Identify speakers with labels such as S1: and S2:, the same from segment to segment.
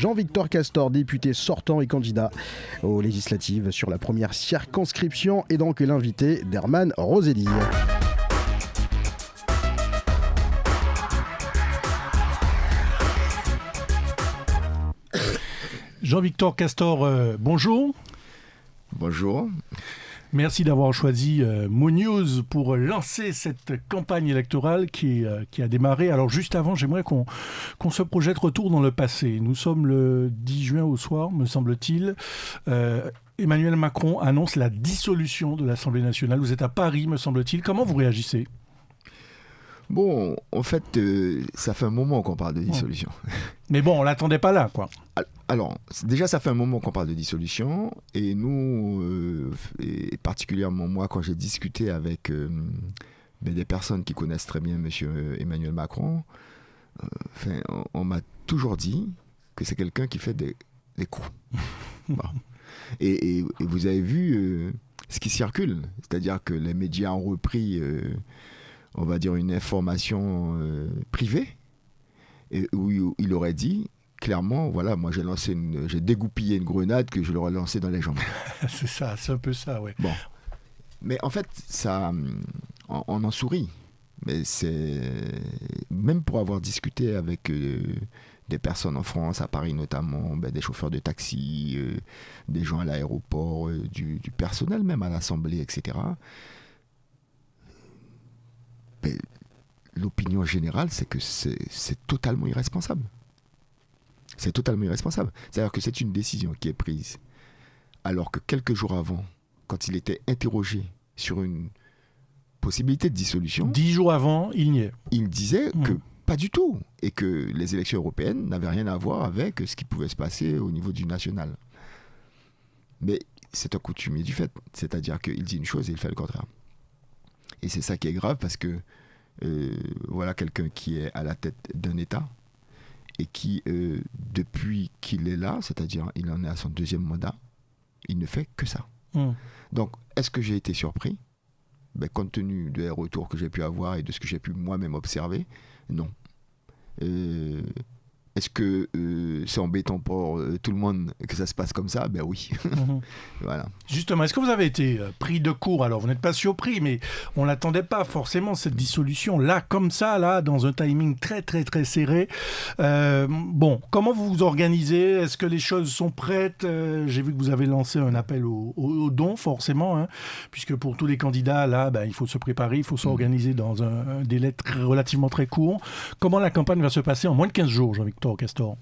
S1: Jean-Victor Castor, député sortant et candidat aux législatives sur la première circonscription, et donc l'invité d'Herman Roselli.
S2: Jean-Victor Castor, bonjour.
S3: Bonjour.
S2: Merci d'avoir choisi MoNews pour lancer cette campagne électorale qui a démarré. Alors juste avant, j'aimerais qu'on se projette retour dans le passé. Nous sommes le 10 juin au soir, me semble-t-il. Emmanuel Macron annonce la dissolution de l'Assemblée nationale. Vous êtes à Paris, me semble-t-il. Comment vous réagissez ?
S3: Bon, en fait, ça fait un moment qu'on parle de dissolution.
S2: Mais bon, on ne l'attendait pas là, quoi.
S3: Alors, déjà, ça fait un moment qu'on parle de dissolution. Et nous, et particulièrement moi, quand j'ai discuté avec des personnes qui connaissent très bien M. Emmanuel Macron, on m'a toujours dit que c'est quelqu'un qui fait des coups. Bon. Et vous avez vu ce qui circule. C'est-à-dire que les médias ont repris... on va dire une information privée, et où il aurait dit clairement, voilà, moi j'ai dégoupillé une grenade que je leur ai lancée dans les jambes.
S2: C'est ça, c'est un peu ça, oui.
S3: Bon, mais en fait, ça, on en sourit, mais c'est même pour avoir discuté avec des personnes en France, à Paris notamment, des chauffeurs de taxi, des gens à l'aéroport, du personnel même à l'Assemblée, etc. Mais l'opinion générale, c'est que c'est totalement irresponsable. C'est totalement irresponsable. C'est-à-dire que c'est une décision qui est prise alors que quelques jours avant, quand il était interrogé sur une possibilité de dissolution...
S2: 10 jours avant, il n'y est. Il
S3: disait que pas du tout, et que les élections européennes n'avaient rien à voir avec ce qui pouvait se passer au niveau du national. Mais c'est un coutumier du fait. C'est-à-dire qu'il dit une chose et il fait le contraire. Et c'est ça qui est grave, parce que voilà quelqu'un qui est à la tête d'un État et qui, depuis qu'il est là, c'est-à-dire il en est à son 2e mandat, il ne fait que ça. Donc, est-ce que j'ai été surpris ? Compte tenu des retours que j'ai pu avoir et de ce que j'ai pu moi-même observer, non. Est-ce que c'est embêtant pour tout le monde que ça se passe comme ça ? Ben oui. Voilà.
S2: Justement, est-ce que vous avez été pris de court ? Alors, vous n'êtes pas surpris, mais on ne l'attendait pas forcément, cette dissolution. Là, comme ça, là, dans un timing très, très, très serré. Bon, comment vous vous organisez ? Est-ce que les choses sont prêtes ? J'ai vu que vous avez lancé un appel aux dons, forcément, hein, puisque pour tous les candidats, là, il faut se préparer, il faut s'organiser dans un délai relativement très court. Comment la campagne va se passer en moins de 15 jours, Jean-Victor Castor?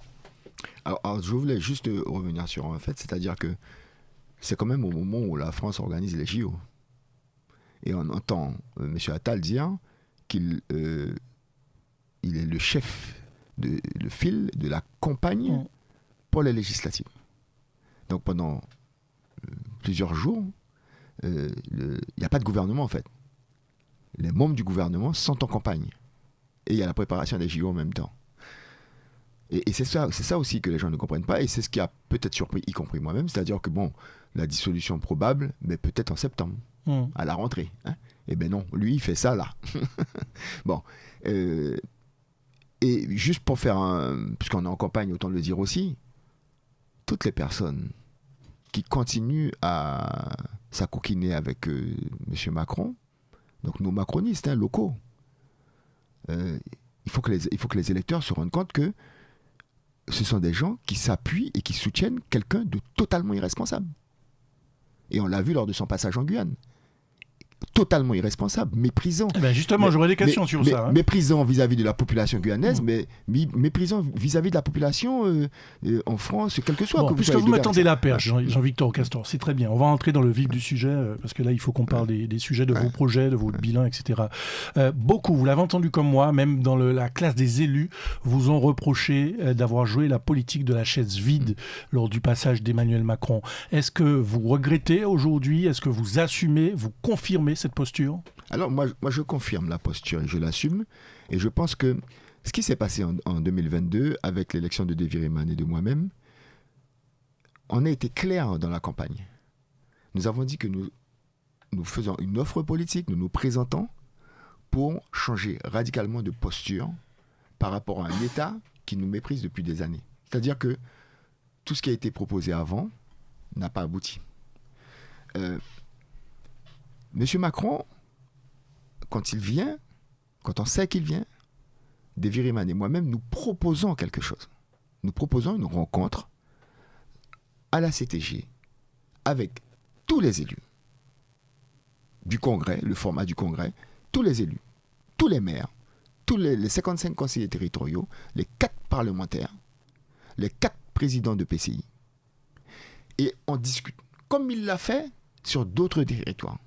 S3: Alors, je voulais juste revenir sur un fait, c'est-à-dire que c'est quand même au moment où la France organise les JO. Et on entend M. Attal dire qu'il est le chef, le fil de la campagne pour les législatives. Donc pendant plusieurs jours, il n'y a pas de gouvernement en fait. Les membres du gouvernement sont en campagne. Et il y a la préparation des JO en même temps. Et c'est ça aussi que les gens ne comprennent pas, et c'est ce qui a peut-être surpris, y compris moi-même, c'est-à-dire que bon, la dissolution probable, mais peut-être en septembre, à la rentrée. Hein. Eh bien non, lui, il fait ça là. Bon. Et juste pour faire puisqu'on est en campagne, autant le dire aussi, toutes les personnes qui continuent à s'acoquiner avec M. Macron, donc nos macronistes locaux, il faut que les électeurs se rendent compte que ce sont des gens qui s'appuient et qui soutiennent quelqu'un de totalement irresponsable. Et on l'a vu lors de son passage en Guyane. Totalement irresponsable, méprisant.
S2: Justement, j'aurais des questions sur ça.
S3: Méprisant vis-à-vis de la population guyanaise, mais méprisant vis-à-vis de la population en France, quel que soit.
S2: Bon, puisque vous m'attendez la perche, Jean-Victor Castor, c'est très bien. On va entrer dans le vif du sujet, parce que là, il faut qu'on parle des sujets de vos projets, de votre bilan, etc. Beaucoup, vous l'avez entendu comme moi, même dans la classe des élus, vous ont reproché d'avoir joué la politique de la chaise vide lors du passage d'Emmanuel Macron. Est-ce que vous regrettez aujourd'hui ? Est-ce que vous assumez, vous confirmez cette posture ?
S3: Alors moi je confirme la posture et je l'assume, et je pense que ce qui s'est passé en 2022 avec l'élection de David Riemann et de moi-même, on a été clair dans la campagne. Nous avons dit que nous faisons une offre politique, nous nous présentons pour changer radicalement de posture par rapport à un État qui nous méprise depuis des années. C'est-à-dire que tout ce qui a été proposé avant n'a pas abouti. Monsieur Macron, quand il vient, quand on sait qu'il vient, Deviriman et moi-même, nous proposons quelque chose. Nous proposons une rencontre à la CTG avec tous les élus du Congrès, le format du Congrès, tous les élus, tous les maires, tous les 55 conseillers territoriaux, les 4 parlementaires, les 4 présidents de PCI. Et on discute, comme il l'a fait sur d'autres territoires.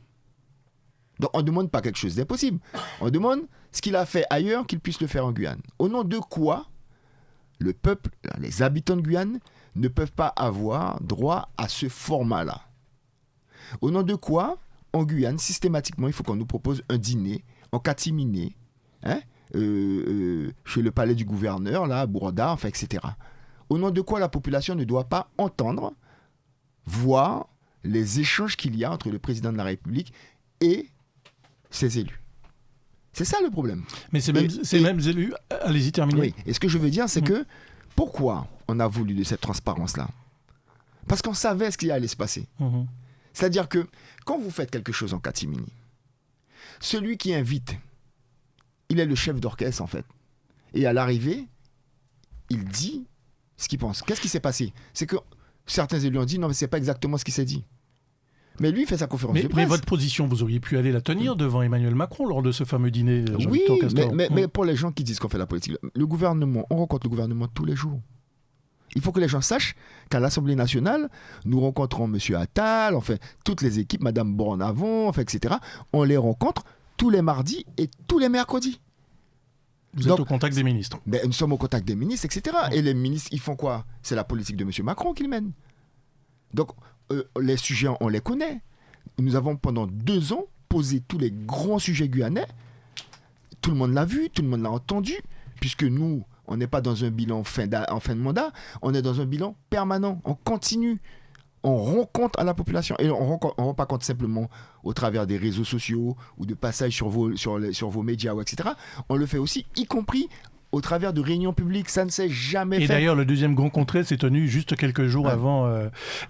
S3: Donc on ne demande pas quelque chose d'impossible. On demande ce qu'il a fait ailleurs, qu'il puisse le faire en Guyane. Au nom de quoi le peuple, les habitants de Guyane, ne peuvent pas avoir droit à ce format-là. Au nom de quoi, en Guyane, systématiquement, il faut qu'on nous propose un dîner en catimini, chez le palais du gouverneur, là, à Bourda, enfin, etc. Au nom de quoi la population ne doit pas entendre, voir les échanges qu'il y a entre le président de la République et ses élus. C'est ça le problème.
S2: Mais ces mêmes élus, allez-y, terminez.
S3: Oui, et ce que je veux dire, c'est que pourquoi on a voulu de cette transparence-là ? Parce qu'on savait ce qui allait se passer. C'est-à-dire que quand vous faites quelque chose en catimini, celui qui invite, il est le chef d'orchestre en fait. Et à l'arrivée, il dit ce qu'il pense. Qu'est-ce qui s'est passé ? C'est que certains élus ont dit non mais c'est pas exactement ce qui s'est dit. Mais lui, il fait sa conférence de presse.
S2: Mais votre position, vous auriez pu aller la tenir devant Emmanuel Macron lors de ce fameux dîner.
S3: Oui, mais pour les gens qui disent qu'on fait la politique, le gouvernement, on rencontre le gouvernement tous les jours. Il faut que les gens sachent qu'à l'Assemblée nationale, nous rencontrons M. Attal, enfin, toutes les équipes, Mme Bornavon, enfin, etc. On les rencontre tous les mardis et tous les mercredis.
S2: Vous êtes au contact des ministres.
S3: Nous sommes au contact des ministres, etc. Et les ministres, ils font quoi ? C'est la politique de M. Macron qu'ils mènent. Donc, les sujets, on les connaît. Nous avons pendant 2 ans posé tous les grands sujets guyanais. Tout le monde l'a vu, tout le monde l'a entendu, puisque nous, on n'est pas dans un bilan en fin de mandat, on est dans un bilan permanent, on continue. On rend compte à la population, et on ne rend pas compte simplement au travers des réseaux sociaux ou de passages sur vos médias, etc. On le fait aussi, y compris au travers de réunions publiques, ça ne s'est jamais fait.
S2: Et d'ailleurs, le deuxième grand congrès s'est tenu juste quelques jours avant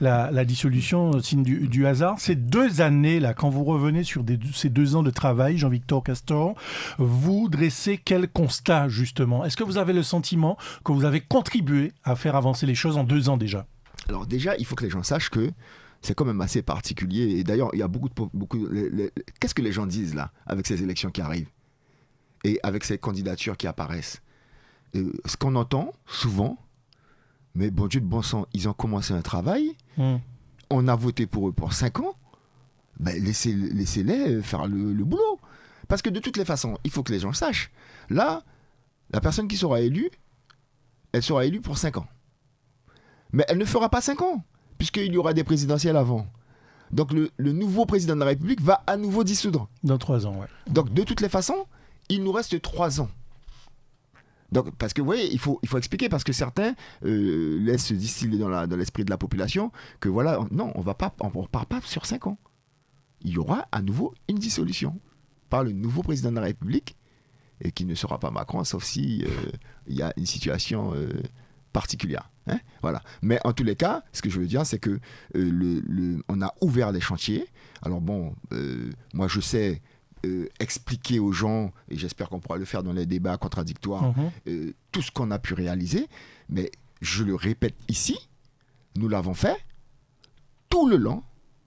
S2: la dissolution, signe du hasard. Ces 2 années-là, quand vous revenez sur ces 2 ans de travail, Jean-Victor Castor, vous dressez quel constat, justement ? Est-ce que vous avez le sentiment que vous avez contribué à faire avancer les choses en 2 ans déjà ?
S3: Alors déjà, il faut que les gens sachent que c'est quand même assez particulier. Et d'ailleurs, il y a beaucoup qu'est-ce que les gens disent là, avec ces élections qui arrivent ? Et avec ces candidatures qui apparaissent ? Ce qu'on entend souvent, mais bon Dieu de bon sang, ils ont commencé un travail, on a voté pour eux pour 5 ans, ben laissez-les faire le boulot. Parce que de toutes les façons, il faut que les gens sachent. Là, la personne qui sera élue, elle sera élue pour 5 ans. Mais elle ne fera pas 5 ans, puisqu'il y aura des présidentielles avant. Donc le nouveau président de la République va à nouveau dissoudre.
S2: Dans 3 ans, ouais.
S3: Donc de toutes les façons, il nous reste 3 ans. Donc, parce que vous voyez, il faut expliquer, parce que certains laissent distiller dans l'esprit de la population que voilà, non, on ne repart pas sur 5 ans. Il y aura à nouveau une dissolution par le nouveau président de la République, et qui ne sera pas Macron, sauf si il y a une situation particulière. Voilà. Mais en tous les cas, ce que je veux dire, c'est que on a ouvert les chantiers. Alors bon, moi je sais expliquer aux gens, et j'espère qu'on pourra le faire dans les débats contradictoires, tout ce qu'on a pu réaliser, mais je le répète ici, nous l'avons fait tout le long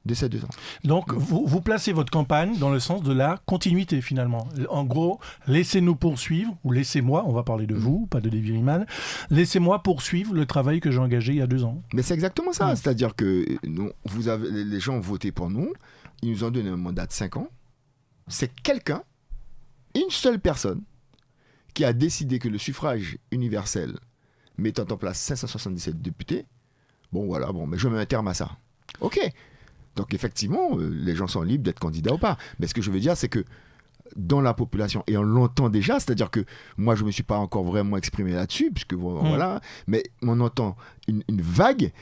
S3: de ces 2 ans.
S2: Donc, vous placez votre campagne dans le sens de la continuité, finalement. En gros, laissez-nous poursuivre, ou laissez-moi, on va parler de vous, pas de Deviriman, laissez-moi poursuivre le travail que j'ai engagé il y a 2 ans.
S3: Mais c'est exactement ça, c'est-à-dire que les gens ont voté pour nous, ils nous ont donné un mandat de 5 ans, c'est quelqu'un, une seule personne, qui a décidé que le suffrage universel mettant en place 577 députés, mais je mets un terme à ça. Ok. Donc effectivement, les gens sont libres d'être candidats ou pas. Mais ce que je veux dire, c'est que dans la population, et on l'entend déjà, c'est-à-dire que moi je ne me suis pas encore vraiment exprimé là-dessus, puisque voilà, mais on entend une vague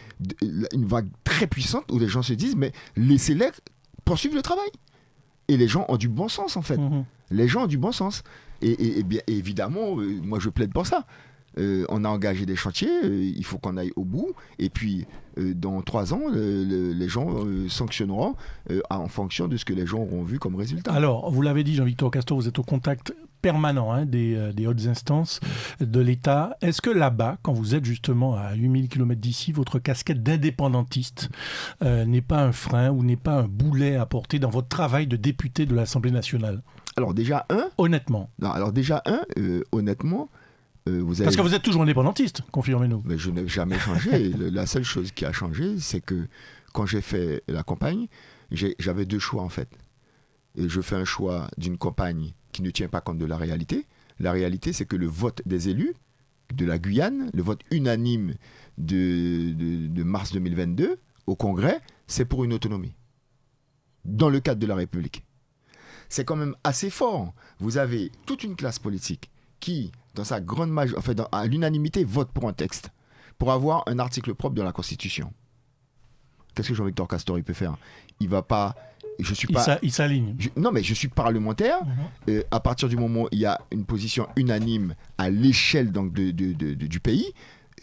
S3: très puissante où les gens se disent, mais laissez-les poursuivre le travail. Et les gens ont du bon sens, en fait. Les gens ont du bon sens. Et bien évidemment, moi je plaide pour ça. On a engagé des chantiers, il faut qu'on aille au bout. Et puis, dans 3 ans, les gens sanctionneront en fonction de ce que les gens auront vu comme résultat.
S2: Alors, vous l'avez dit, Jean-Victor Castor, vous êtes au contact permanent des hautes instances de l'État. Est-ce que là-bas, quand vous êtes justement à 8000 km d'ici, votre casquette d'indépendantiste n'est pas un frein ou n'est pas un boulet à porter dans votre travail de député de l'Assemblée nationale ?
S3: Alors déjà,
S2: honnêtement.
S3: Honnêtement, vous avez...
S2: Parce que vous êtes toujours indépendantiste, confirmez-nous.
S3: Mais je n'ai jamais changé. La seule chose qui a changé, c'est que quand j'ai fait la campagne, j'avais 2 choix en fait. Et je fais un choix d'une campagne qui ne tient pas compte de la réalité. La réalité, c'est que le vote des élus de la Guyane, le vote unanime de mars 2022 au Congrès, c'est pour une autonomie. Dans le cadre de la République. C'est quand même assez fort. Vous avez toute une classe politique qui, dans sa grande majorité, à l'unanimité, vote pour un texte, pour avoir un article propre dans la Constitution. Qu'est-ce que Jean-Victor Castor peut faire ? Il va pas...
S2: Il s'aligne.
S3: Non, mais je suis parlementaire. À partir du moment où il y a une position unanime à l'échelle donc, du pays,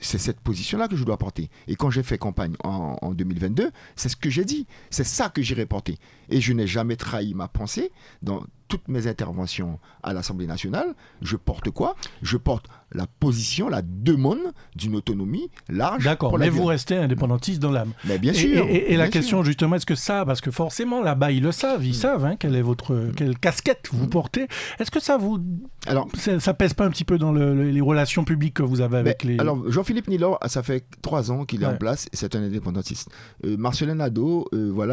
S3: c'est cette position-là que je dois porter. Et quand j'ai fait campagne en 2022, c'est ce que j'ai dit. C'est ça que j'irai porter. Et je n'ai jamais trahi ma pensée dans toutes mes interventions à l'Assemblée nationale. Je porte quoi ? Je porte la position, la demande d'une autonomie large.
S2: D'accord, mais vous restez indépendantiste dans l'âme.
S3: Mais bien sûr.
S2: Et la question justement, est-ce que ça, parce que forcément là-bas ils le savent, ils savent quelle casquette vous portez. Est-ce que ça vous... Alors, ça pèse pas un petit peu dans les relations publiques que vous avez avec les...
S3: Alors, Jean-Philippe Nilor, ça fait 3 ans qu'il est en place, et c'est un indépendantiste. Marcelin Nadeau,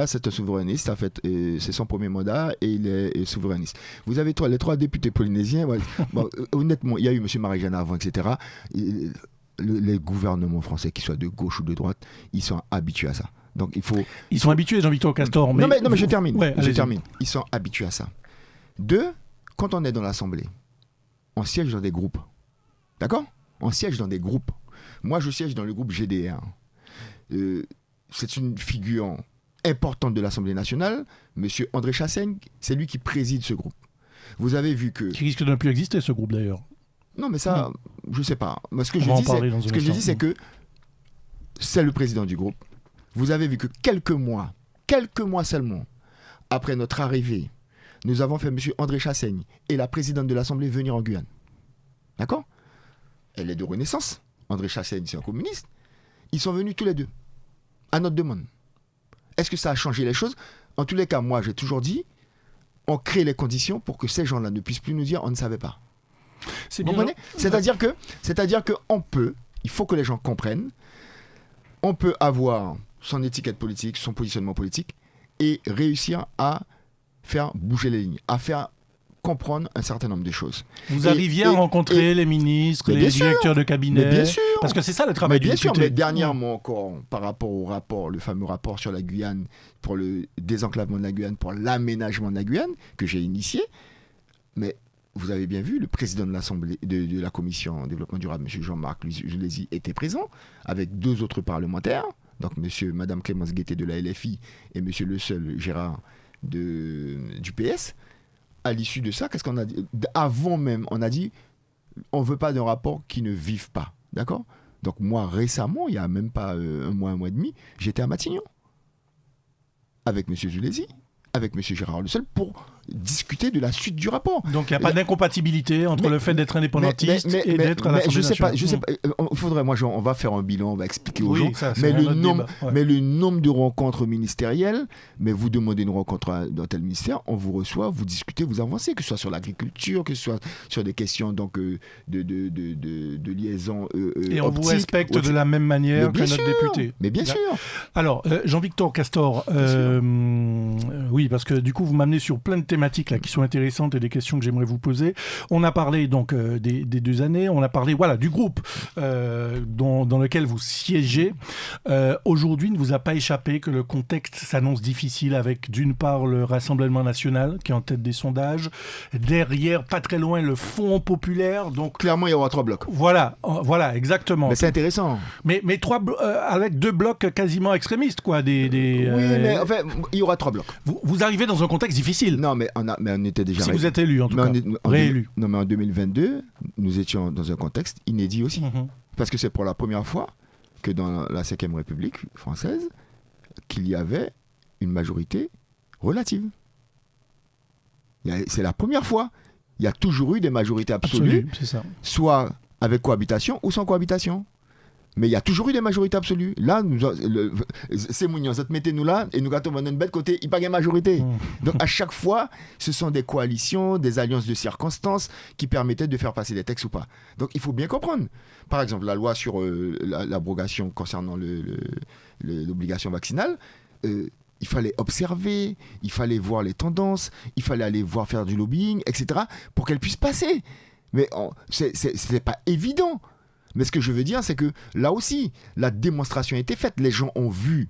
S3: c'est un souverainiste, en fait, c'est son premier mandat, et il est souverainiste. Vous avez les 3 députés polynésiens, bon, honnêtement, il y a eu M. Marijana avant, etc. Les gouvernements français, qu'ils soient de gauche ou de droite, ils sont habitués à ça. Donc,
S2: ils sont habitués, Jean-Victor Castor.
S3: Non, mais je termine. Je termine. Ils sont habitués à ça. 2, quand on est dans l'Assemblée, on siège dans des groupes. D'accord ? On siège dans des groupes. Moi, je siège dans le groupe GDR. C'est une figure importante de l'Assemblée nationale. Monsieur André Chassaigne, c'est lui qui préside ce groupe. Vous avez vu que...
S2: Qui risque de ne plus exister, ce groupe, d'ailleurs.
S3: Non, mais ça, je ne sais pas. Moi, ce que je dis, c'est que c'est le président du groupe. Vous avez vu que quelques mois seulement, après notre arrivée, nous avons fait monsieur André Chassaigne et la présidente de l'Assemblée venir en Guyane. D'accord ? Elle est de Renaissance. André Chassaigne, c'est un communiste. Ils sont venus tous les 2, à notre demande. Est-ce que ça a changé les choses ? En tous les cas, moi, j'ai toujours dit, on crée les conditions pour que ces gens-là ne puissent plus nous dire on ne savait pas. Vous comprenez ? C'est-à-dire que on peut, il faut que les gens comprennent, on peut avoir son étiquette politique, son positionnement politique, et réussir à faire bouger les lignes, à faire comprendre un certain nombre de choses.
S2: Vous arriviez à rencontrer les ministres, les directeurs de cabinet,
S3: bien sûr,
S2: parce que c'est ça le travail du député.
S3: Mais dernièrement encore, par rapport au rapport, le fameux rapport sur la Guyane, pour le désenclavement de la Guyane, pour l'aménagement de la Guyane, que j'ai initié, mais vous avez bien vu, le président de l'Assemblée, de la Commission développement durable, M. Jean-Marc Julesi, était présent, avec 2 autres parlementaires, donc Mme Clémence Guettet de la LFI et M. Le Seul Gérard du PS. À l'issue de ça, qu'est-ce qu'on a dit ? Avant même, on a dit, on ne veut pas d'un rapport qui ne vive pas. D'accord ? Donc moi, récemment, il n'y a même pas un mois et demi, j'étais à Matignon, avec M. Julesi, avec M. Gérard Le Seul, pour discuter de la suite du rapport.
S2: Donc il n'y a pas d'incompatibilité entre le fait d'être indépendantiste et d'être à l'Assemblée nationale.
S3: Je sais pas, faudrait, on va faire un bilan, on va expliquer aux gens, mais le nombre de rencontres ministérielles, mais vous demandez une rencontre dans tel ministère, on vous reçoit, vous discutez, vous avancez, que ce soit sur l'agriculture, que ce soit sur des questions donc, de liaison
S2: et on vous respecte de la même manière que notre député.
S3: Mais bien sûr.
S2: Alors, Jean-Victor Castor, oui, parce que du coup, vous m'amenez sur plein de thématiques là, qui sont intéressantes et des questions que j'aimerais vous poser. On a parlé donc des 2 années, on a parlé du groupe dans lequel vous siégez. Aujourd'hui, il ne vous a pas échappé que le contexte s'annonce difficile avec d'une part le Rassemblement national qui est en tête des sondages, derrière, pas très loin, le Front populaire. Donc,
S3: clairement, il y aura 3 blocs.
S2: Voilà, exactement.
S3: Mais c'est intéressant.
S2: Mais avec 2 blocs quasiment extrémistes, quoi.
S3: Oui, mais enfin, il y aura 3 blocs.
S2: Vous arrivez dans un contexte difficile.
S3: Non, mais mais on était déjà...
S2: Si vous êtes élu, en tout cas, réélu.
S3: Non, mais en 2022, nous étions dans un contexte inédit aussi. Parce que c'est pour la première fois que dans la 5e République française, qu'il y avait une majorité relative. C'est la première fois. Il y a toujours eu des majorités absolues,
S2: c'est ça.
S3: Soit avec cohabitation ou sans cohabitation. Mais il y a toujours eu des majorités absolues. Là, c'est mignon, ça te mettez-nous là, et nous gâtons une bête côté, il n'y a pas de majorité. Donc à chaque fois, ce sont des coalitions, des alliances de circonstances qui permettaient de faire passer des textes ou pas. Donc il faut bien comprendre. Par exemple, la loi sur l'abrogation concernant l'obligation vaccinale, il fallait observer, il fallait voir les tendances, il fallait aller voir faire du lobbying, etc., pour qu'elle puisse passer. Mais c'est pas évident. Mais ce que je veux dire, c'est que là aussi, la démonstration a été faite. Les gens ont vu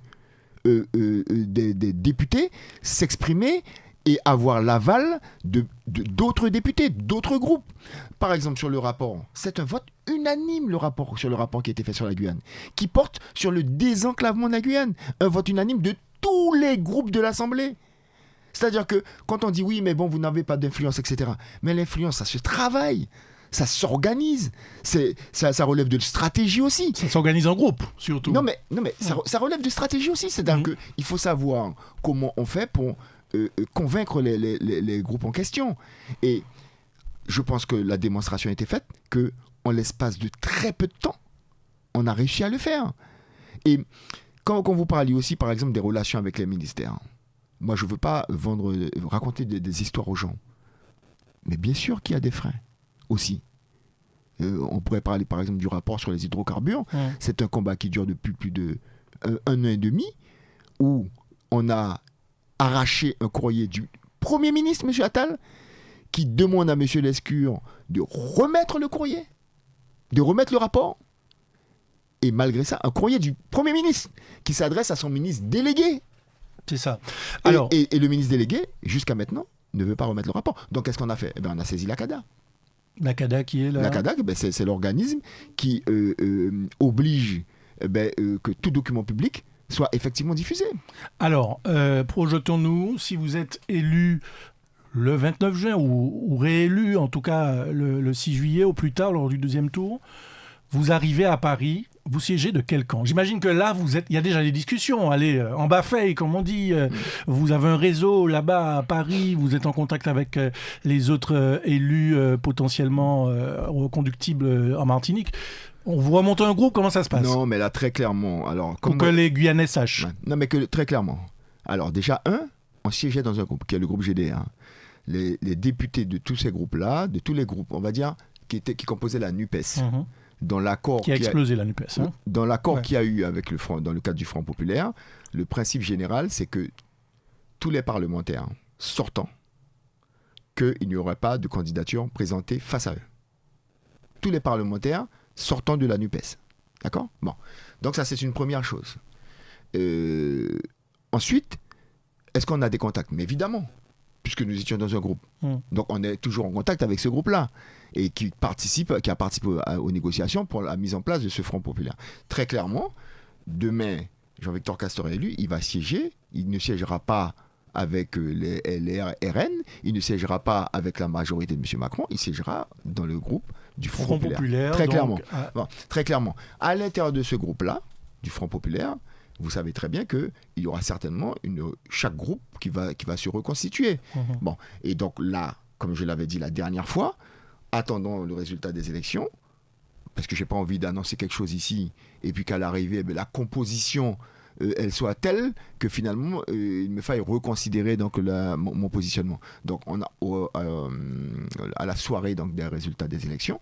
S3: des députés s'exprimer et avoir l'aval d'autres députés, d'autres groupes. Par exemple, sur le rapport, c'est un vote unanime, sur le rapport qui a été fait sur la Guyane, qui porte sur le désenclavement de la Guyane. Un vote unanime de tous les groupes de l'Assemblée. C'est-à-dire que quand on dit oui, mais bon, vous n'avez pas d'influence, etc. Mais l'influence, ça se travaille. Ça s'organise, ça relève de stratégie aussi.
S2: Ça s'organise en groupe, surtout.
S3: Non mais ça relève de stratégie aussi. C'est-à-dire qu'il faut savoir comment on fait pour convaincre les groupes en question. Et je pense que la démonstration a été faite, qu'en l'espace de très peu de temps, on a réussi à le faire. Et quand vous parliez aussi, par exemple, des relations avec les ministères, moi je ne veux pas raconter des histoires aux gens. Mais bien sûr qu'il y a des freins. Aussi. On pourrait parler par exemple du rapport sur les hydrocarbures. C'est un combat qui dure depuis plus de un an et demi, où on a arraché un courrier du Premier ministre, M. Attal, qui demande à M. Lescure de remettre le courrier, de remettre le rapport. Et malgré ça, un courrier du Premier ministre qui s'adresse à son ministre délégué.
S2: C'est ça.
S3: Alors... Et le ministre délégué, jusqu'à maintenant, ne veut pas remettre le rapport. Donc qu'est-ce qu'on a fait ? On a saisi la CADA.
S2: La CADA qui est là.
S3: La CADA, c'est l'organisme qui oblige que tout document public soit effectivement diffusé.
S2: Alors, projetons-nous, si vous êtes élu le 29 juin ou réélu, en tout cas le 6 juillet au plus tard, lors du deuxième tour, vous arrivez à Paris, vous siégez de quel camp ? J'imagine que là, il y a déjà des discussions, allez, en bas-fait, comme on dit, vous avez un réseau là-bas à Paris, vous êtes en contact avec les autres élus potentiellement reconductibles en Martinique. On vous remonte un groupe, comment ça se passe ?
S3: Non, mais là, très clairement... Alors,
S2: pour que les Guyanais sachent.
S3: Ouais. Non, mais très clairement. Alors, déjà, on siégeait dans un groupe, qui est le groupe GDR. Les députés de tous ces groupes-là, de tous les groupes, on va dire, qui composaient la NUPES, dans l'accord
S2: qui a explosé la NUPES.
S3: Dans l'accord qu'il y a eu avec le Front, dans le cadre du Front populaire, le principe général, c'est que tous les parlementaires sortants, qu'il n'y aurait pas de candidature présentée face à eux. Tous les parlementaires sortant de la NUPES. D'accord ? Bon. Donc ça, c'est une première chose. Ensuite, est-ce qu'on a des contacts ? Mais évidemment, puisque nous étions dans un groupe. Donc on est toujours en contact avec ce groupe-là et qui a participé aux négociations pour la mise en place de ce Front populaire. Très clairement, demain, Jean-Victor Castor est élu, il va siéger, il ne siégera pas avec les LR, RN, il ne siégera pas avec la majorité de M. Macron, il siégera dans le groupe du Front populaire. Très clairement. Bon, très clairement. À l'intérieur de ce groupe-là, du Front populaire, vous savez très bien qu'il y aura certainement chaque groupe qui va se reconstituer. Bon, et donc là, comme je l'avais dit la dernière fois, attendons le résultat des élections, parce que je n'ai pas envie d'annoncer quelque chose ici, et puis qu'à l'arrivée, la composition, elle soit telle que finalement, il me faille reconsidérer donc, mon positionnement. Donc, on a, à la soirée donc, des résultats des élections,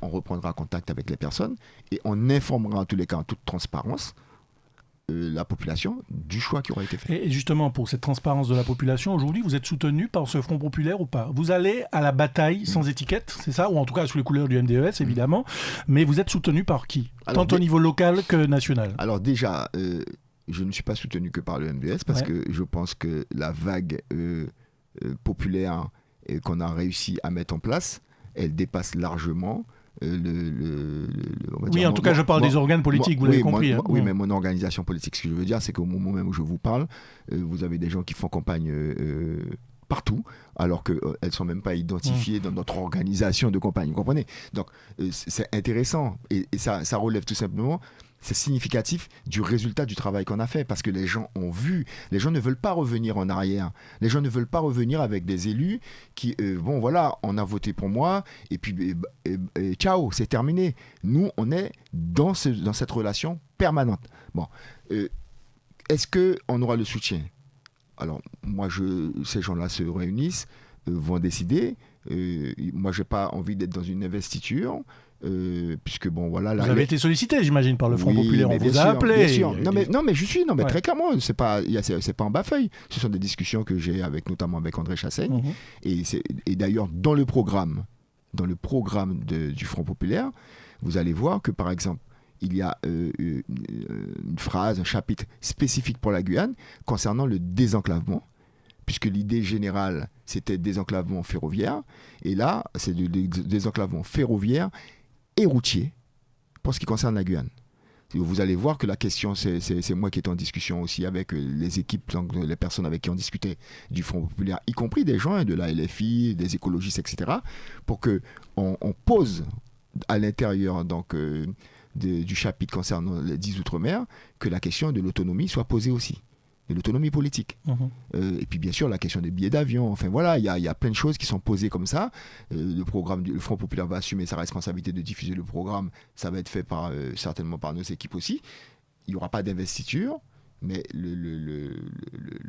S3: on reprendra contact avec les personnes et on informera en tous les cas en toute transparence la population du choix qui aura été fait.
S2: Et justement, pour cette transparence de la population, aujourd'hui, vous êtes soutenu par ce Front populaire ou pas ? Vous allez à la bataille sans étiquette, c'est ça ? Ou en tout cas sous les couleurs du MDES, évidemment. Mais vous êtes soutenu par qui ? Tant au niveau local que national.
S3: Alors déjà, je ne suis pas soutenu que par le MDES parce que je pense que la vague populaire qu'on a réussi à mettre en place, elle dépasse largement
S2: oui, en tout cas, je parle des organes politiques, vous l'avez compris.
S3: Oui, mais mon organisation politique, ce que je veux dire, c'est qu'au moment même où je vous parle, vous avez des gens qui font campagne partout, alors qu'elles ne sont même pas identifiées dans notre organisation de campagne, vous comprenez? Donc, c'est intéressant, et ça relève tout simplement, c'est significatif du résultat du travail qu'on a fait, parce que les gens ont vu, les gens ne veulent pas revenir en arrière, les gens ne veulent pas revenir avec des élus qui, bon voilà, on a voté pour moi, et puis ciao, c'est terminé. Nous, on est dans cette relation permanente. Bon, est-ce qu'on aura le soutien? Alors, moi, ces gens-là se réunissent, vont décider. Moi, je n'ai pas envie d'être dans une investiture, puisque bon, voilà.
S2: Vous avez été sollicité, j'imagine, par le Front Populaire. On vous a appelé.
S3: Bien sûr. Non, mais je suis, très clairement, c'est pas en bas-feuille. Ce sont des discussions que j'ai notamment avec André Chassaigne. Et d'ailleurs, dans le programme du Front Populaire, vous allez voir que, par exemple, il y a une phrase, un chapitre spécifique pour la Guyane concernant le désenclavement, puisque l'idée générale, c'était désenclavement ferroviaire. Et là, c'est du désenclavement ferroviaire et routier pour ce qui concerne la Guyane. Vous allez voir que la question, c'est moi qui étais en discussion aussi avec les équipes, donc les personnes avec qui on discutait du Front Populaire, y compris des gens de la LFI, des écologistes, etc., pour qu'on pose à l'intérieur donc, du chapitre concernant les 10 Outre-mer, que la question de l'autonomie soit posée aussi. De l'autonomie politique. Et puis bien sûr la question des billets d'avion, enfin voilà, il y a plein de choses qui sont posées comme ça. Le Front Populaire va assumer sa responsabilité de diffuser le programme, ça va être fait certainement par nos équipes aussi. Il n'y aura pas d'investiture, mais le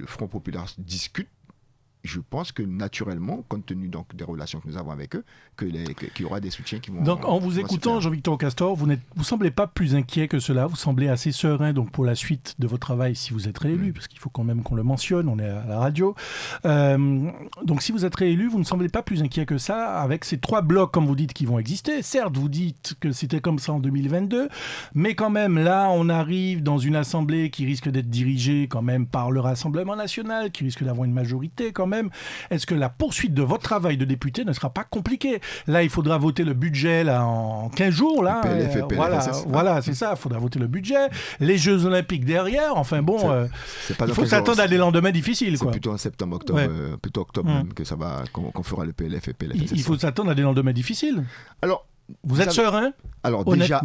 S3: Front Populaire discute. Je pense que naturellement, compte tenu donc des relations que nous avons avec eux, qu'il y aura des soutiens qui vont...
S2: Donc en vous écoutant, Jean-Victor Castor, vous semblez pas plus inquiet que cela, vous semblez assez serein donc, pour la suite de votre travail si vous êtes réélu, parce qu'il faut quand même qu'on le mentionne, on est à la radio. Donc si vous êtes réélu, vous ne semblez pas plus inquiet que ça avec ces 3 blocs, comme vous dites, qui vont exister. Certes, vous dites que c'était comme ça en 2022, mais quand même là, on arrive dans une assemblée qui risque d'être dirigée quand même par le Rassemblement national, qui risque d'avoir une majorité quand même. Est-ce que la poursuite de votre travail de député ne sera pas compliquée? Là, il faudra voter le budget là, en 15 jours. Là, voilà, c'est ça. Il faudra voter le budget. Les Jeux Olympiques derrière. Enfin bon, il faut s'attendre à des lendemains difficiles.
S3: C'est plutôt en septembre, octobre, plutôt octobre même que ça va, qu'on fera le PLF et PLFSS.
S2: Il faut s'attendre à des lendemains difficiles.
S3: Alors,
S2: vous êtes serein?
S3: Alors déjà,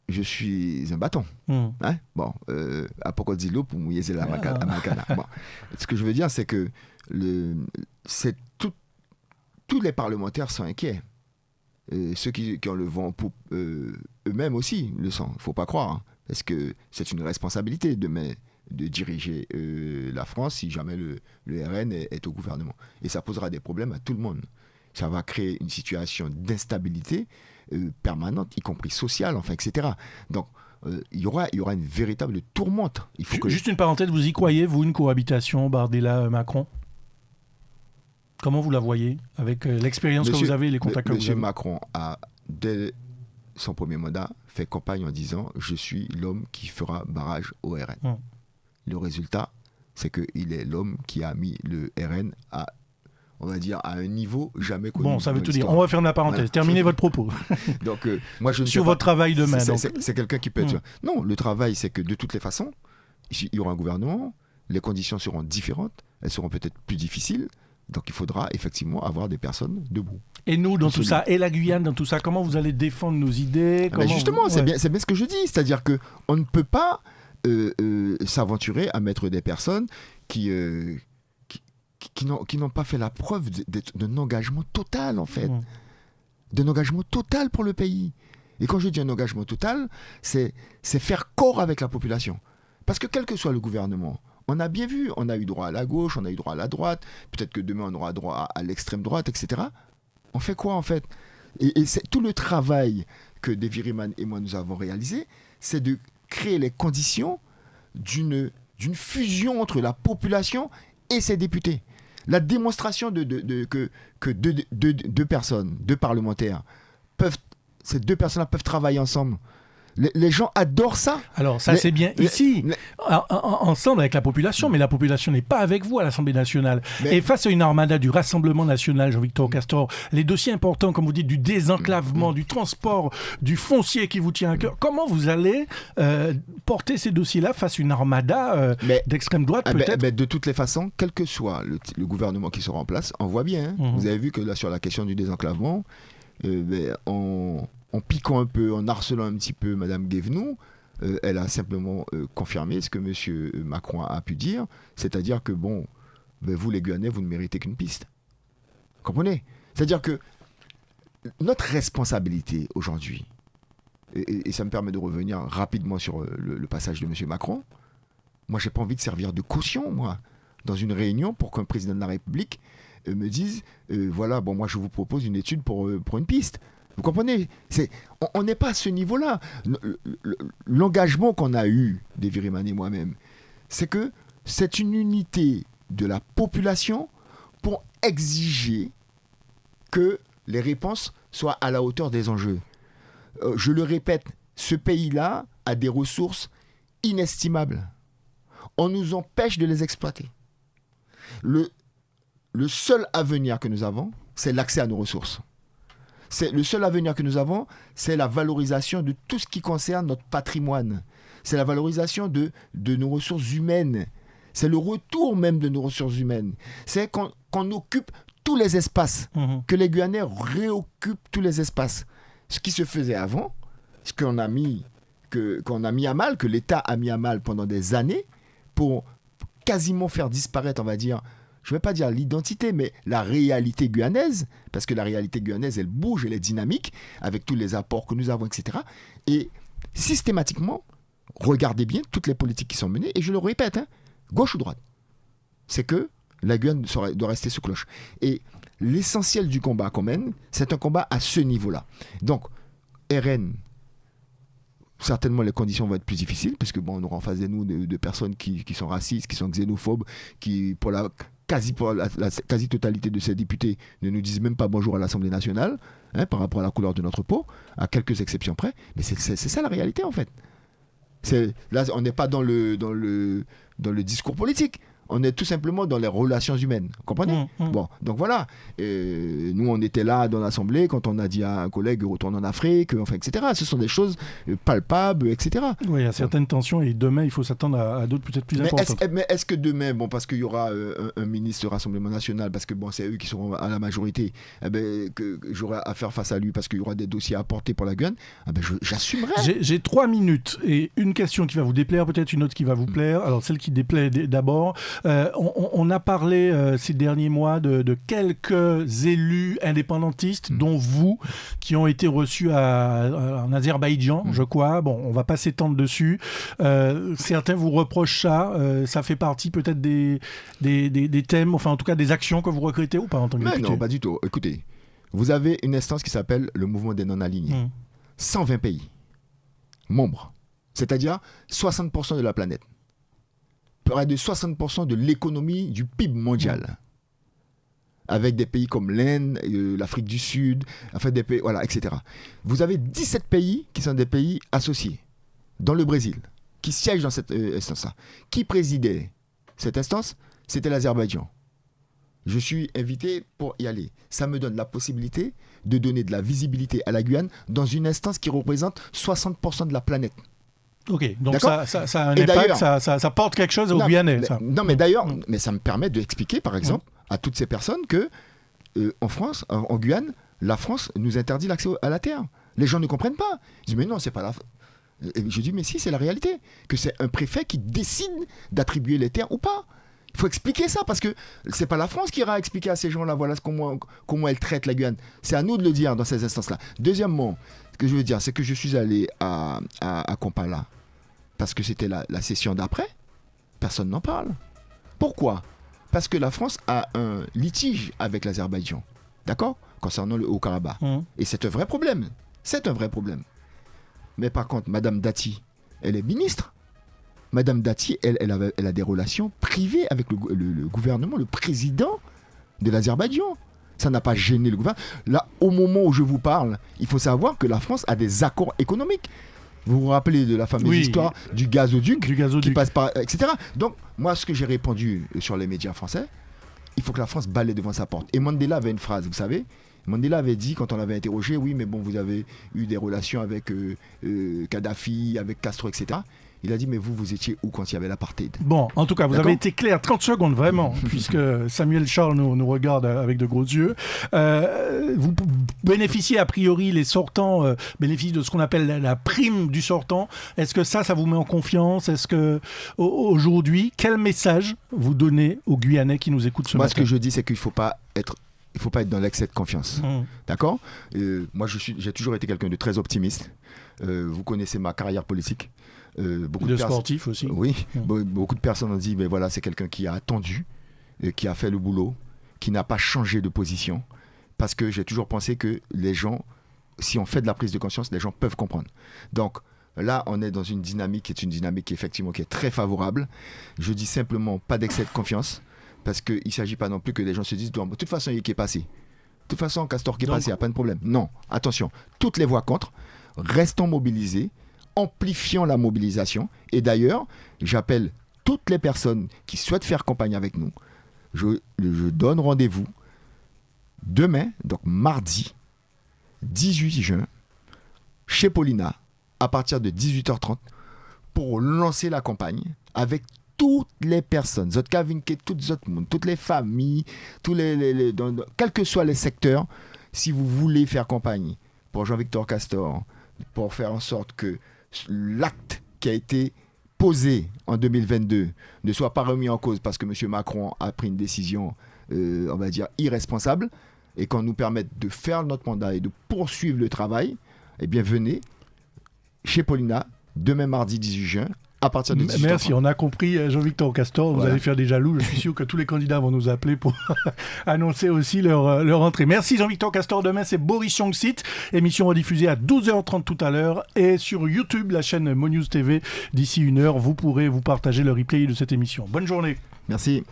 S3: je suis un bâton. Hein? Bon, à Pocodilo pour mouiller la macana. Bon. Ce que je veux dire, c'est que tous les parlementaires sont inquiets. Ceux qui ont le vent en poupe, eux-mêmes aussi le sont. Il ne faut pas croire. Hein, parce que c'est une responsabilité de diriger la France si jamais le RN est au gouvernement. Et ça posera des problèmes à tout le monde. Ça va créer une situation d'instabilité permanente, y compris sociale, enfin, etc. Donc, il y aura une véritable tourmente.
S2: Juste une parenthèse, vous y croyez, vous, une cohabitation Bardella-Macron? Comment vous la voyez, avec l'expérience que vous avez et les contacts que vous avez?
S3: Monsieur Macron a, dès son premier mandat, fait campagne en disant « Je suis l'homme qui fera barrage au RN ». Le résultat, c'est qu'il est l'homme qui a mis le RN à, on va dire, à un niveau jamais connu.
S2: Bon, ça veut tout dire. On va fermer la parenthèse. Voilà. Terminez votre propos.
S3: Donc, moi, je ne
S2: Sur votre travail demain.
S3: C'est quelqu'un qui peut être... Non, le travail, c'est que de toutes les façons, il y aura un gouvernement, les conditions seront différentes, elles seront peut-être plus difficiles, donc il faudra effectivement avoir des personnes debout.
S2: Et nous, dans tout ça, et la Guyane, dans tout ça, comment vous allez défendre nos idées?
S3: Justement, c'est bien ce que je dis. C'est-à-dire qu'on ne peut pas s'aventurer à mettre des personnes qui n'ont pas fait la preuve d'un engagement total, en fait. D'un engagement total pour le pays. Et quand je dis un engagement total, c'est faire corps avec la population. Parce que quel que soit le gouvernement, on a bien vu, on a eu droit à la gauche, on a eu droit à la droite, peut-être que demain on aura droit à l'extrême droite, etc. On fait quoi en fait? Et c'est tout le travail que Davy Riemann et moi nous avons réalisé, c'est de créer les conditions d'une fusion entre la population et ses députés. La démonstration que deux personnes, deux parlementaires, ces deux personnes-là peuvent travailler ensemble. Les gens adorent ça.
S2: Alors ça c'est bien ici, ensemble avec la population, mais la population n'est pas avec vous à l'Assemblée nationale. Et face à une armada du Rassemblement national, Jean-Victor Castor, les dossiers importants, comme vous dites, du désenclavement, du transport, du foncier qui vous tient à cœur, comment vous allez porter ces dossiers-là face à une armada d'extrême droite peut-être
S3: de toutes les façons, quel que soit le gouvernement qui sera en place, on voit bien. Vous avez vu que là, sur la question du désenclavement, en piquant un peu, en harcelant un petit peu Mme Guévenoux, elle a simplement confirmé ce que M. Macron a pu dire, c'est-à-dire que, vous les Guyanais, vous ne méritez qu'une piste. Vous comprenez ? C'est-à-dire que notre responsabilité aujourd'hui, et ça me permet de revenir rapidement sur le passage de M. Macron, moi, j'ai pas envie de servir de caution, moi, dans une réunion pour qu'un président de la République me dise, moi, je vous propose une étude pour une piste. Vous comprenez ? On n'est pas à ce niveau-là. L'engagement qu'on a eu, Davy Rayman et moi-même, c'est que c'est une unité de la population pour exiger que les réponses soient à la hauteur des enjeux. Je le répète, ce pays-là a des ressources inestimables. On nous empêche de les exploiter. Le seul avenir que nous avons, c'est l'accès à nos ressources. Le seul avenir que nous avons, c'est la valorisation de tout ce qui concerne notre patrimoine. C'est la valorisation de nos ressources humaines. C'est le retour même de nos ressources humaines. C'est qu'on occupe tous les espaces, que les Guyanais réoccupent tous les espaces. Ce qui se faisait avant, ce qu'on a mis à mal, que l'État a mis à mal pendant des années, pour quasiment faire disparaître, on va dire, je ne vais pas dire l'identité, mais la réalité guyanaise, parce que la réalité guyanaise, elle bouge, elle est dynamique, avec tous les apports que nous avons, etc. Et systématiquement, regardez bien toutes les politiques qui sont menées, et je le répète, gauche ou droite, c'est que la Guyane doit rester sous cloche. Et l'essentiel du combat qu'on mène, c'est un combat à ce niveau-là. Donc, RN, certainement les conditions vont être plus difficiles, parce que on aura en face de nous de personnes qui sont racistes, qui sont xénophobes, qui, pour la quasi-totalité de ces députés, ne nous disent même pas bonjour à l'Assemblée nationale, par rapport à la couleur de notre peau, à quelques exceptions près. Mais c'est ça la réalité, en fait. Là, on n'est pas dans le discours politique. On est tout simplement dans les relations humaines. Vous comprenez ? Bon, donc voilà. Nous, on était là dans l'Assemblée quand on a dit à un collègue retourne en Afrique, etc. Ce sont des choses palpables, etc.
S2: Oui, il y a certaines tensions et demain, il faut s'attendre à d'autres peut-être plus importantes.
S3: Mais est-ce que demain, parce qu'il y aura un ministre du Rassemblement national, parce que c'est eux qui seront à la majorité, que j'aurai à faire face à lui parce qu'il y aura des dossiers à apporter pour la Guyane, j'assumerai.
S2: J'ai 3 minutes et une question qui va vous déplaire, peut-être une autre qui va vous plaire. Alors, celle qui déplaît d'abord. On a parlé ces derniers mois de quelques élus indépendantistes, dont vous, qui ont été reçus en Azerbaïdjan, je crois. Bon, on ne va pas s'étendre dessus. Certains vous reprochent ça. Ça fait partie peut-être des thèmes, enfin en tout cas des actions que vous regrettez ou pas en tant que député ?
S3: Non, pas du tout. Écoutez, vous avez une instance qui s'appelle le Mouvement des non-alignés. 120 pays membres, c'est-à-dire 60% de la planète. Près de 60% de l'économie du PIB mondial. Avec des pays comme l'Inde, l'Afrique du Sud, des pays, etc. Vous avez 17 pays qui sont des pays associés, dans le Brésil, qui siègent dans cette instance-là. Qui présidait cette instance ? C'était l'Azerbaïdjan. Je suis invité pour y aller. Ça me donne la possibilité de donner de la visibilité à la Guyane dans une instance qui représente 60% de la planète.
S2: Ok, donc ça a un impact, ça porte quelque chose aux Guyanais.
S3: Mais d'ailleurs, mais ça me permet d'expliquer, par exemple, à toutes ces personnes que, en France, en Guyane, la France nous interdit l'accès à la terre. Les gens ne comprennent pas. Ils disent, mais non, c'est pas la... Je dis, mais si, c'est la réalité. Que c'est un préfet qui décide d'attribuer les terres ou pas. Il faut expliquer ça, parce que c'est pas la France qui ira expliquer à ces gens-là, voilà comment elle traite la Guyane. C'est à nous de le dire dans ces instances-là. Deuxièmement, ce que je veux dire, c'est que je suis allé à Kampala, parce que c'était la session d'après. Personne n'en parle. Pourquoi ? Parce que la France a un litige avec l'Azerbaïdjan, d'accord ? Concernant le Haut-Karabakh. Et c'est un vrai problème. C'est un vrai problème. Mais par contre, Madame Dati, elle est ministre. Madame Dati, elle a des relations privées avec le gouvernement, le président de l'Azerbaïdjan. Ça n'a pas gêné le gouvernement. Là, au moment où je vous parle, il faut savoir que la France a des accords économiques. Vous vous rappelez de la fameuse histoire du gazoduc qui passe par, etc. Donc, moi, ce que j'ai répondu sur les médias français, il faut que la France balaie devant sa porte. Et Mandela avait une phrase, vous savez. Mandela avait dit, quand on l'avait interrogé, oui, mais bon, vous avez eu des relations avec Kadhafi, avec Castro, etc. Il a dit, mais vous étiez où quand il y avait l'apartheid?
S2: Bon, en tout cas, vous avez été clair, 30 secondes vraiment, puisque Samuel Charles nous regarde avec de gros yeux. Vous bénéficiez, a priori, les sortants bénéficient de ce qu'on appelle la prime du sortant. Est-ce que ça vous met en confiance? Est-ce que, aujourd'hui, quel message vous donnez aux Guyanais qui nous écoutent ce matin?
S3: Moi, ce que je dis, c'est qu'il ne faut pas être dans l'excès de confiance. D'accord? Moi, j'ai toujours été quelqu'un de très optimiste. Vous connaissez ma carrière politique.
S2: Beaucoup de sportifs aussi.
S3: Oui, beaucoup de personnes ont dit, mais voilà, c'est quelqu'un qui a attendu, qui a fait le boulot, qui n'a pas changé de position. Parce que j'ai toujours pensé que les gens, si on fait de la prise de conscience, les gens peuvent comprendre. Donc là, on est dans une dynamique effectivement qui est très favorable. Je dis simplement pas d'excès de confiance. Parce qu'il ne s'agit pas non plus que les gens se disent, de toute façon, il est passé. De toute façon, Castor qui est passé, il n'y a pas de problème. Non, attention, toutes les voix contre, restons mobilisés, amplifions la mobilisation. Et d'ailleurs, j'appelle toutes les personnes qui souhaitent faire campagne avec nous. Je donne rendez-vous demain, donc mardi 18 juin, chez Paulina, à partir de 18h30, pour lancer la campagne avec toutes les personnes, toutes les familles, quels que soient les secteurs. Si vous voulez faire campagne pour Jean-Victor Castor, pour faire en sorte que l'acte qui a été posé en 2022 ne soit pas remis en cause parce que M. Macron a pris une décision, on va dire, irresponsable, et qu'on nous permette de faire notre mandat et de poursuivre le travail, eh bien venez chez Paulina, demain mardi 18 juin, à partir de 18h30.
S2: Merci, on a compris, Jean-Victor Castor, vous allez faire des jaloux. Je suis sûr que tous les candidats vont nous appeler pour annoncer aussi leur entrée. Merci Jean-Victor Castor. Demain, c'est Boris Young-Sit, émission rediffusée à 12h30 tout à l'heure, et sur YouTube, la chaîne MoNews TV. D'ici 1 heure, vous pourrez vous partager le replay de cette émission. Bonne journée.
S3: Merci.